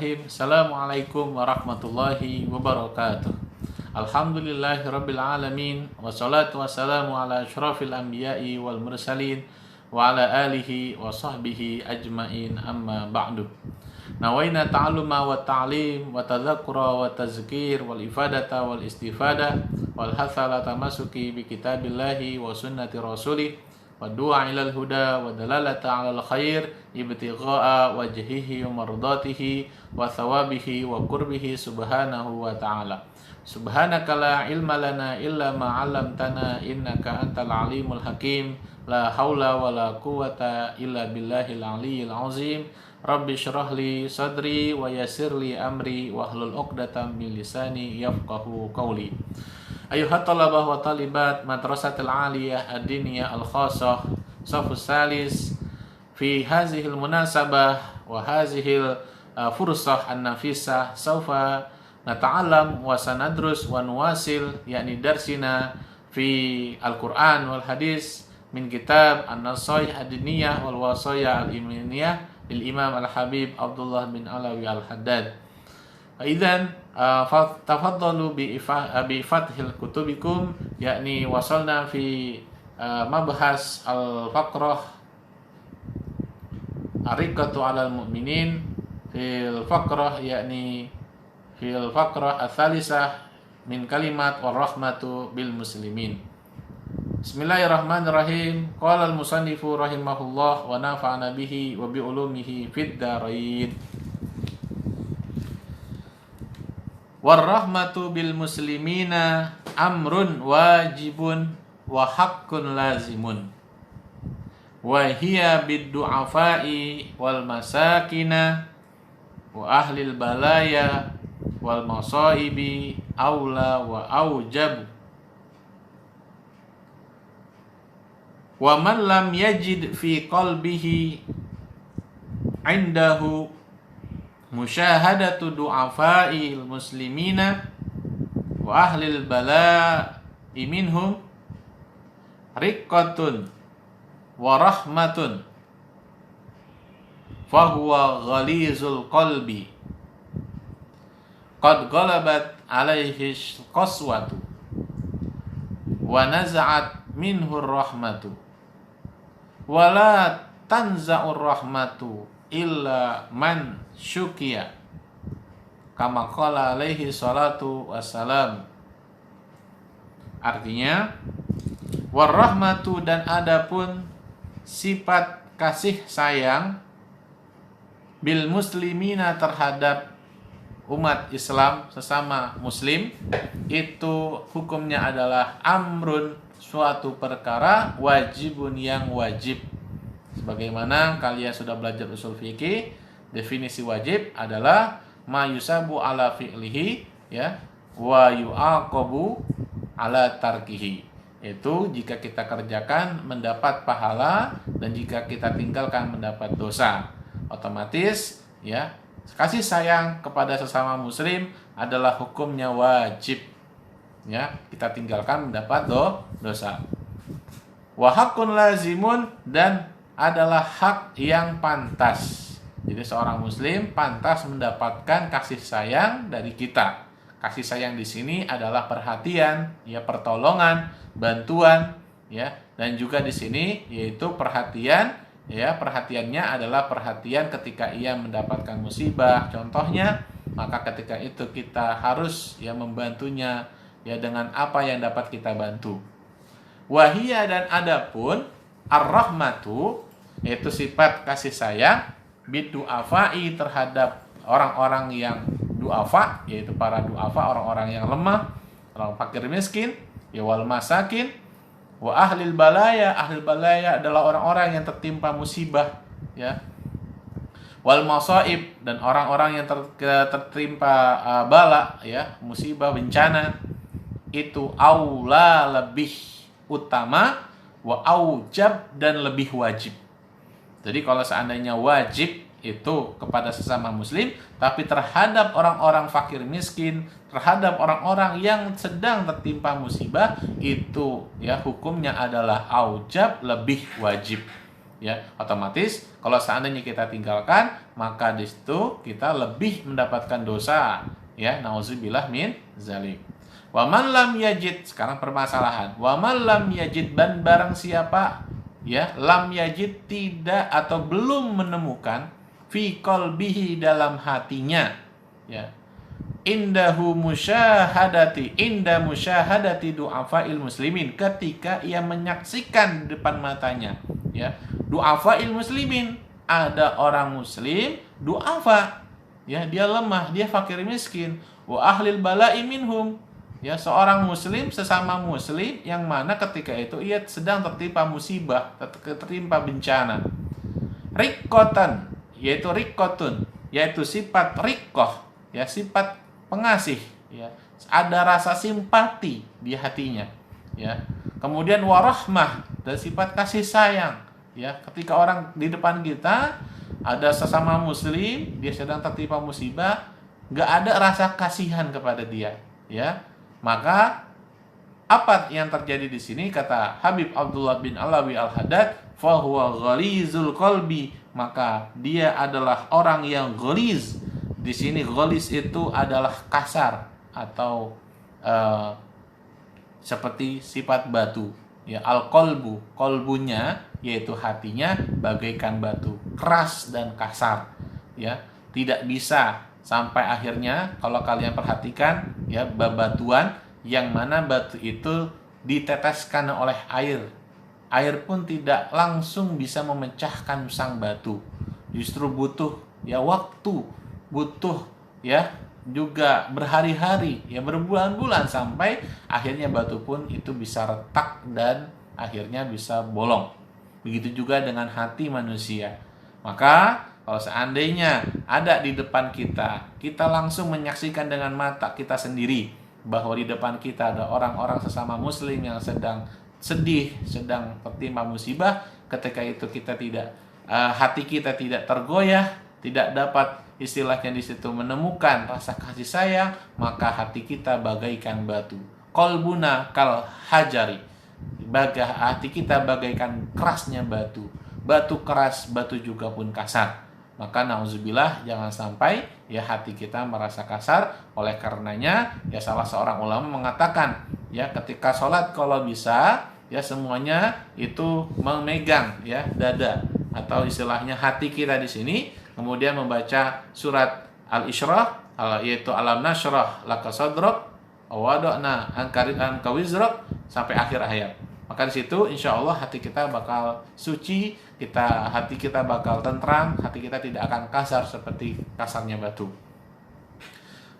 Bismillahirrahmanirrahim. Assalamualaikum warahmatullahi wabarakatuh. Alhamdulillahirabbil alamin wassalatu wassalamu ala asyrafil anbiya'i wal mursalin wa ala alihi wa sahbihi ajmain amma ba'du. Nawaina ta'alluma wa ta'lim wa tadzakkura wa tazkir wal ifadata wal istifadah wal hathala tamasuki bi kitabillahi wa sunnati rasulih wa du'a ilal huda wa dalalata 'alal khair ibtigha'a wajhihi wa mardatihi wa thawabihi wa qurbihi subhanahu wa ta'ala. Subhanaka la ilma lana illa ma 'allamtana innaka antal alimul hakim. La haula wa la quwata illa billahil aliyyil azim. Rabbi shrah li sadri wa yassir li amri wahlul 'uqdatam min lisani yafqahu qawli. Ayuhat talabah wa talibat madrasatil aliyah ad-diniyah al-khasah safus salis fi hazihil munasabah wa hazihil fursah an-nafisah sawfa nata'alam wa sanadrus wa nuwasil yakni darsina fi al-Quran wal hadis min kitab an-nasaih ad-diniyah wal wasaya al-imaniyah lil imam al-habib Abdullah bin Alawi al-Haddad. Idzan tafaddalu bi fathil kutubikum yakni wasalna fi mabhas al-faqrah ariqatu 'alal mu'minin fil faqrah yakni fil faqrah ats-tsalisah min kalimat warahmatu bil muslimin. Bismillahirrahmanirrahim. Qala al-musannifu rahimahullah wa nafa'ana bihi wa bi ulumihi fid dharain. Warahmatu bil muslimina amrun wajibun wa haqqun lazimun wa hiya bid du'afai wal masakina wa ahlil balaya wal masaibi aula wa aujab wa man lam yajid fi qalbihi indahu musyahadatu du'afa'il muslimina wa ahlil bala'i minhum riqqatun wa rahmatun fahuwa ghalizul qalbi qad ghalabat alaihi qaswatu wa naza'at minhu rahmatu wa la tanza'ur rahmatu illa man syukiya kama qala alaihi salatu wassalam. Artinya warahmatu dan adapun sifat kasih sayang bil muslimina terhadap umat Islam sesama muslim itu hukumnya adalah amrun suatu perkara wajibun yang wajib. Sebagaimana kalian sudah belajar usul fikih, definisi wajib adalah ma yusabu ala fi'lihi ya wa yu'aqabu ala tarkihi. Itu jika kita kerjakan mendapat pahala dan jika kita tinggalkan mendapat dosa. Otomatis ya kasih sayang kepada sesama muslim adalah hukumnya wajib. Ya, kita tinggalkan mendapat dosa. Wa haqqun lazimun dan adalah hak yang pantas. Jadi seorang muslim pantas mendapatkan kasih sayang dari kita. Kasih sayang di sini adalah perhatian, ya pertolongan, bantuan, ya. Dan juga di sini yaitu perhatian, ya perhatiannya adalah perhatian ketika ia mendapatkan musibah. Contohnya, maka ketika itu kita harus ya membantunya ya dengan apa yang dapat kita bantu. Wahia dan adapun ar-rahmatu yaitu sifat kasih sayang bidu'afai terhadap orang-orang yang du'afa yaitu para du'afa orang-orang yang lemah, orang fakir miskin, ya wal masakin wa ahlil balaya. Ahlil balaya adalah orang-orang yang tertimpa musibah ya. Wal masaib dan orang-orang yang tertimpa bala ya, musibah bencana itu aula lebih utama wa aujab dan lebih wajib. Jadi kalau seandainya wajib itu kepada sesama muslim, tapi terhadap orang-orang fakir miskin, terhadap orang-orang yang sedang tertimpa musibah, itu ya hukumnya adalah aujab lebih wajib. Ya, otomatis kalau seandainya kita tinggalkan, maka di situ kita lebih mendapatkan dosa, ya, nauzubillah min zalik. Wa man lam yajid, sekarang permasalahan. Wa man lam yajid, dan barang siapa, ya, lam yajid, tidak atau belum menemukan, fi qalbihi, dalam hatinya, ya, inda musyahadati du'afa'il muslimin, ketika ia menyaksikan di depan matanya, ya, du'afa'il muslimin, ada orang muslim du'afa, ya, dia lemah, dia fakir miskin, wa ahlil bala'i minhum, ya, seorang muslim sesama muslim yang mana ketika itu ia sedang tertimpa musibah, tertimpa bencana. Riqqatan, yaitu riqqatun, yaitu sifat riqqah, ya, sifat pengasih, ya, ada rasa simpati di hatinya, ya. Kemudian warahmah, dan sifat kasih sayang, ya, ketika orang di depan kita ada sesama muslim, dia sedang tertimpa musibah, nggak ada rasa kasihan kepada dia, ya, maka apa yang terjadi di sini, kata Habib Abdullah bin Alawi Al-Haddad, fahuwa ghalizul qalbi, maka dia adalah orang yang ghaliz. Di sini ghalis itu adalah kasar atau seperti sifat batu, ya, al-qalbu, kolbunya yaitu hatinya bagaikan batu, keras dan kasar, ya, tidak bisa sampai akhirnya kalau kalian perhatikan, ya, bebatuan yang mana batu itu diteteskan oleh air pun tidak langsung bisa memecahkan sang batu, justru butuh, ya, waktu, butuh, ya, juga berhari-hari, ya, berbulan-bulan sampai akhirnya batu pun itu bisa retak dan akhirnya bisa bolong. Begitu juga dengan hati manusia. Maka kalau seandainya ada di depan kita, kita langsung menyaksikan dengan mata kita sendiri bahwa di depan kita ada orang-orang sesama muslim yang sedang sedih, sedang tertimpa musibah, ketika itu kita tidak, hati kita tidak tergoyah, tidak dapat istilahnya di situ menemukan rasa kasih sayang, maka hati kita bagaikan batu. Qalbuna kal hajari, hati kita bagaikan kerasnya batu. Batu keras, batu juga pun kasar. Maka nauzubillah, jangan sampai, ya, hati kita merasa kasar. Oleh karenanya, ya, salah seorang ulama mengatakan, ya, ketika sholat kalau bisa, ya, semuanya itu memegang, ya, dada atau istilahnya hati kita di sini, kemudian membaca surat Al-Isyrah, yaitu alam nasyrah laka sadrak wa wada'na anka wizrak sampai akhir ayat. Maka di situ insya Allah hati kita bakal suci, hati kita bakal tentram, hati kita tidak akan kasar seperti kasarnya batu.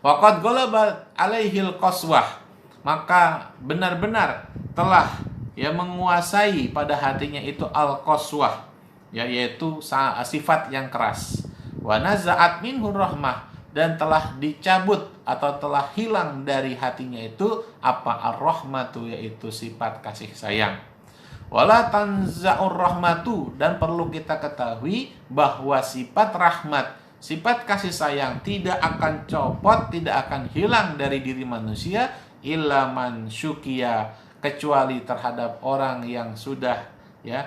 Waqad ghalabat alaihil qaswah, maka benar-benar telah, ya, menguasai pada hatinya itu al-qaswah, ya, yaitu sifat yang keras. Wa naza'at minhu rahmah, dan telah dicabut atau telah hilang dari hatinya itu apa, ar-rahmatu, yaitu sifat kasih sayang. Wala tanza'ur rahmatu, dan perlu kita ketahui bahwa sifat rahmat, sifat kasih sayang tidak akan copot, tidak akan hilang dari diri manusia illa man syukiya, kecuali terhadap orang yang sudah, ya,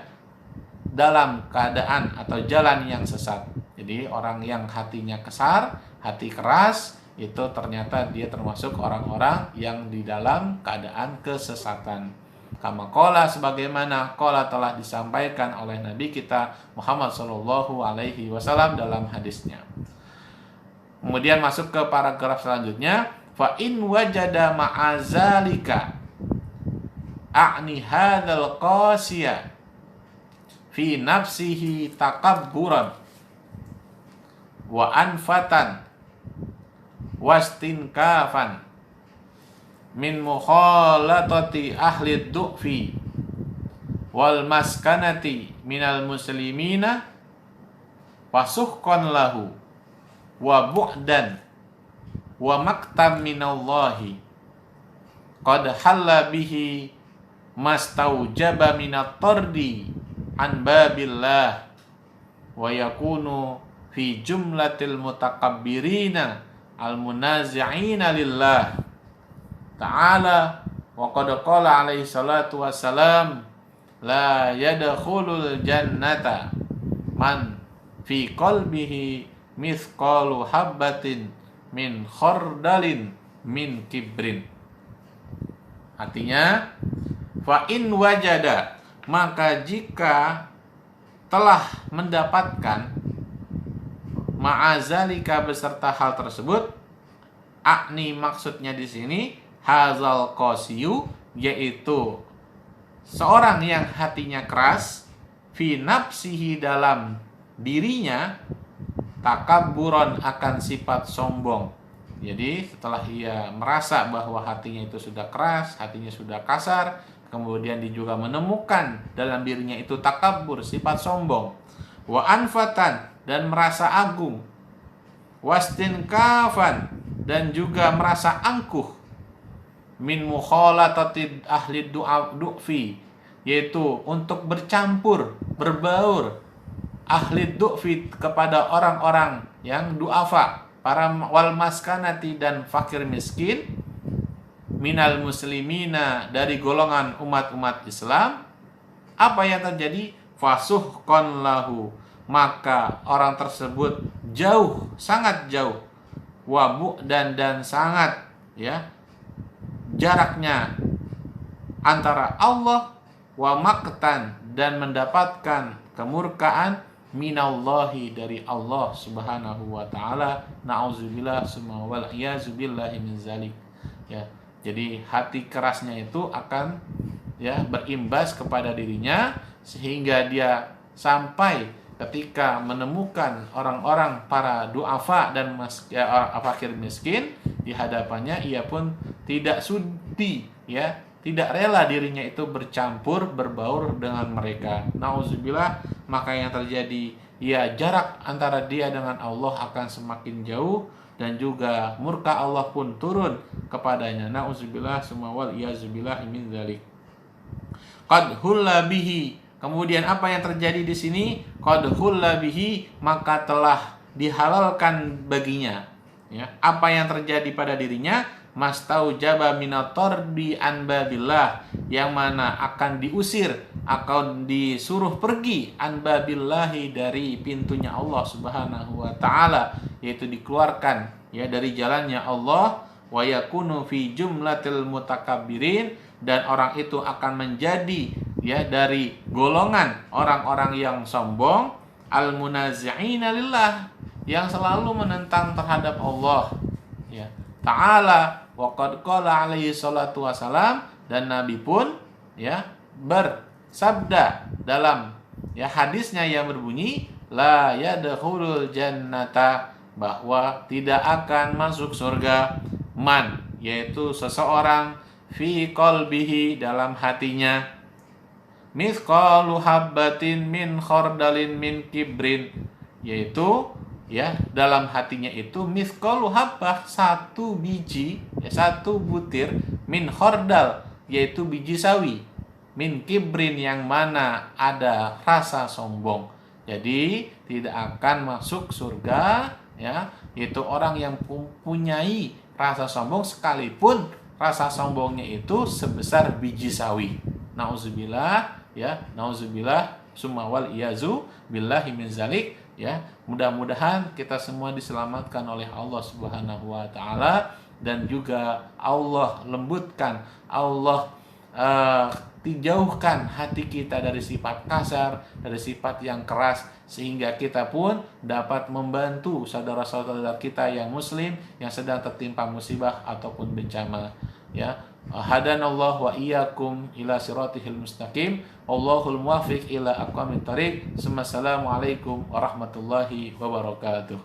dalam keadaan atau jalan yang sesat. Jadi orang yang hatinya kasar, hati keras, itu ternyata dia termasuk orang-orang yang di dalam keadaan kesesatan. Kama qala, sebagaimana qala telah disampaikan oleh Nabi kita Muhammad sallallahu alaihi wasallam dalam hadisnya. Kemudian masuk ke paragraf selanjutnya, fa in wajada ma'azalika a'ni hadzal qasiya fi nafsihi takabburan wa anfatan wastinkafan min mukhalatati ahli du'fi wal maskanati minal muslimina fasuhqan lahu wa bu'dan wa maktam minallahi qad halla bihi mastaujaba minat tardi an babillah wa yakunu fi jumlatil mutakabbirina al-munazi'ina lillah ta'ala wa qad qala alaihi salatu wassalam la yadkhulul jannata man fi qalbihi mithqalu habbatin min khordalin min kibrin. Artinya, fa in wajada, maka jika telah mendapatkan ma'azalika beserta hal tersebut, akni maksudnya di sini hazal qasiyu, yaitu seorang yang hatinya keras, fi nafsihi dalam dirinya, takabburon akan sifat sombong. Jadi setelah ia merasa bahwa hatinya itu sudah keras, hatinya sudah kasar, kemudian dia juga menemukan dalam dirinya itu takabbur, sifat sombong, wa anfatan, dan merasa agung, wastinkafan, dan juga merasa angkuh, min mukhalatati ahli du'fi, yaitu untuk bercampur, berbaur ahli du'fi kepada orang-orang yang du'afa, para wal maskanati, dan fakir miskin, minal muslimina, dari golongan umat-umat Islam. Apa yang terjadi? Fasuhqan lahu, maka orang tersebut jauh, sangat jauh, wabu dan sangat jaraknya antara Allah, wa maqtan, dan mendapatkan kemurkaan, minallahi, dari Allah subhanahu wa ta'ala. Na'udzubillah summa wal iyazubillahi min zalik. Jadi hati kerasnya itu akan berimbas kepada dirinya, sehingga dia sampai ketika menemukan orang-orang para du'afa dan fakir miskin di hadapannya, ia pun tidak sudi, tidak rela dirinya itu bercampur, berbaur dengan mereka. Nauzubillah, maka yang terjadi, jarak antara dia dengan Allah akan semakin jauh, dan juga murka Allah pun turun kepadanya. Nauzubillah summa wal iyazubillah min dzalik. Qad hulla bihi, kemudian apa yang terjadi di sini? Qad hulla bihi, maka telah dihalalkan baginya. Apa yang terjadi pada dirinya? Mastaujaba minatordi an babillah, yang mana akan diusir, akan disuruh pergi, an babillahi, dari pintunya Allah subhanahu wa ta'ala, yaitu dikeluarkan dari jalannya Allah, wa yakunu fi jumlatil mutakabbirin, dan orang itu akan menjadi dari golongan orang-orang yang sombong, al munazi'ina lillah, yang selalu menentang terhadap Allah ta'ala. Wa qad qala alaihi salatu wasalam, dan Nabi pun bersabda dalam hadisnya yang berbunyi, la yadkhulul jannata, bahwa tidak akan masuk surga, man, yaitu seseorang, fi qalbihi, dalam hatinya, mithqalu habbatin min khordalin min kibrin, yaitu dalam hatinya itu mithqalu habbah, satu biji, satu butir, min khordal, yaitu biji sawi, min kibrin, yang mana ada rasa sombong. Jadi tidak akan masuk surga yaitu orang yang mempunyai rasa sombong, sekalipun rasa sombongnya itu sebesar biji sawi. Nauzubillah, nauzubillah summa wal iyazu billahi min zalik. Mudah-mudahan kita semua diselamatkan oleh Allah subhanahu wa ta'ala, dan juga Allah lembutkan, Allah dijauhkan hati kita dari sifat kasar, dari sifat yang keras, sehingga kita pun dapat membantu saudara-saudara kita yang muslim yang sedang tertimpa musibah ataupun bencana. Hadanallahu wa iyyakum ila siratihil mustaqim. Allahul muwaffiq ila aqwamit thariq. Assalamualaikum warahmatullahi wabarakatuh.